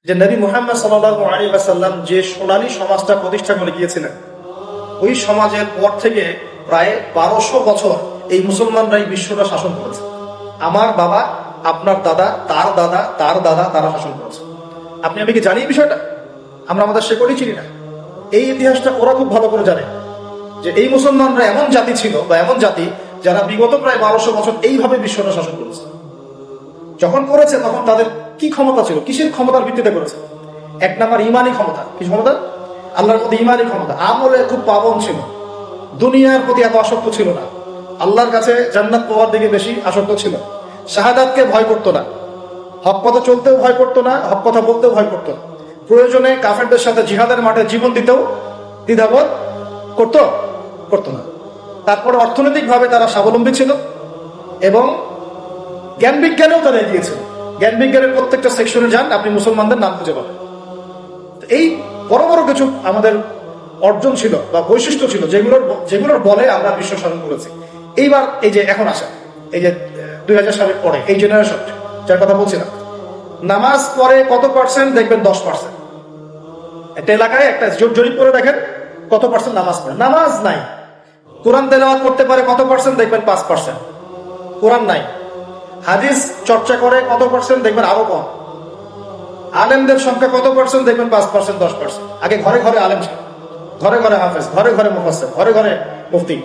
যে নবী মুহাম্মদ সাল্লাল্লাহু আলাইহি ওয়াসাল্লাম যে সোনালী সমাজটা প্রতিষ্ঠা করে গিয়েছিলেন, ওই সমাজের পর থেকে প্রায় 1200 বছর এই মুসলমানরাই বিশ্বটা শাসন করেছে। আমার বাবা, আপনার দাদা, তার দাদা, তার দাদা, তারা শাসন করেছে। আপনি আমি কি জানি এই বিষয়টা? আমরা আমাদের শেকড়ই চিনি না। এই ইতিহাসটা ওরা খুব ভালো করে জানে যে এই মুসলমানরা এমন জাতি ছিল বা এমন জাতি যারা বিগত প্রায় 1200 বছর এইভাবে বিশ্বটা শাসন করেছে। যখন করেছে তখন তাদের কি ক্ষমতা ছিল, কিসের ক্ষমতার ভিত্তিতে করেছে? এক নাম্বার ইমানি ক্ষমতা। কি ক্ষমতা? আল্লাহর মধ্যে ইমানি ক্ষমতা। আমলে খুব পাবন ছিল, দুনিয়ার প্রতি এত আসক্ত ছিল না, আল্লাহর কাছে জান্নাত পাওয়ার দিকে বেশি আসক্ত ছিল, শাহাদাতকে ভয় করতো না, হক পথে চলতেও ভয় করতো না, হক কথা বলতেও ভয় করতো না, প্রয়োজনে কাফেরদের সাথে জিহাদের মাঠে জীবন দিতেও দ্বিধাবোধ করতো না। তারপরে অর্থনৈতিকভাবে তারা স্বাবলম্বী ছিল এবং জ্ঞান বিজ্ঞানেও তারা এগিয়েছিল। জ্ঞান বিজ্ঞানের প্রত্যেকটা সেকশনে যান, আপনি মুসলমানদের নাম খুঁজে পাবেন। এই বড় বড় কিছু আমাদের অর্জন ছিল বা বৈশিষ্ট্য ছিল যেগুলোর বলে আমরা বিশ্ব শাসন করেছি। এইবার এই যে এখন আসা, এই যে 2000 সালের পরে এই জেনারেশন যার কথা বলছিলাম, নামাজ পড়ে কত পার্সেন্ট? দেখবেন 10%। একটা এলাকায় একটা জরিপ করে দেখেন কত পার্সেন্ট নামাজ পড়ে। নামাজ নাই। কোরআন তেলাওয়াত করতে পারে কত পার্সেন্ট? দেখবেন 5%। কোরআন নাই। হাদিস চর্চা করে কত পার্সেন্ট? দেখবেন আরো কম। আলেমদের সংখ্যা কত পার্সেন্ট? দেখবেন 5%, 10%। আগে ঘরে ঘরে আলেম ছিল, ঘরে ঘরে হাফেজ, ঘরে ঘরে মুফাসসির, ঘরে ঘরে মুফতি।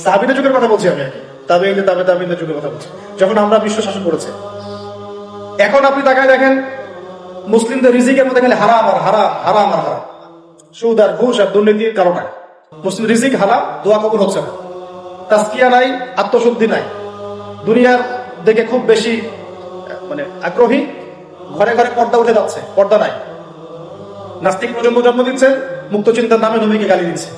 সাহাবীদের যুগের কথা বলছি আমি, তাবেঈনদের যুগের কথা বলছি, যখন আমরা বিশ্ব শাসন করেছি। এখন আপনি তাকায় দেখেন মুসলিমদের রিজিকের মধ্যে গেলে হারাম আর হারাম, হারাম আর হারাম, সুদ আর ঘুষ আর দুর্নীতির কারণে মুসলিম রিজিক হারাম, দোয়া কবুল হচ্ছে না, তাসকিয়া নাই, আত্মশুদ্ধি নাই, দুনিয়ার দিকে খুব বেশি আগ্রহী, ঘরে ঘরে পর্দা উঠে যাচ্ছে, পর্দা নাই, নাস্তিক প্রজন্ম জন্ম দিচ্ছে, মুক্ত চিন্তার নামে নবীকে গালি দিচ্ছে।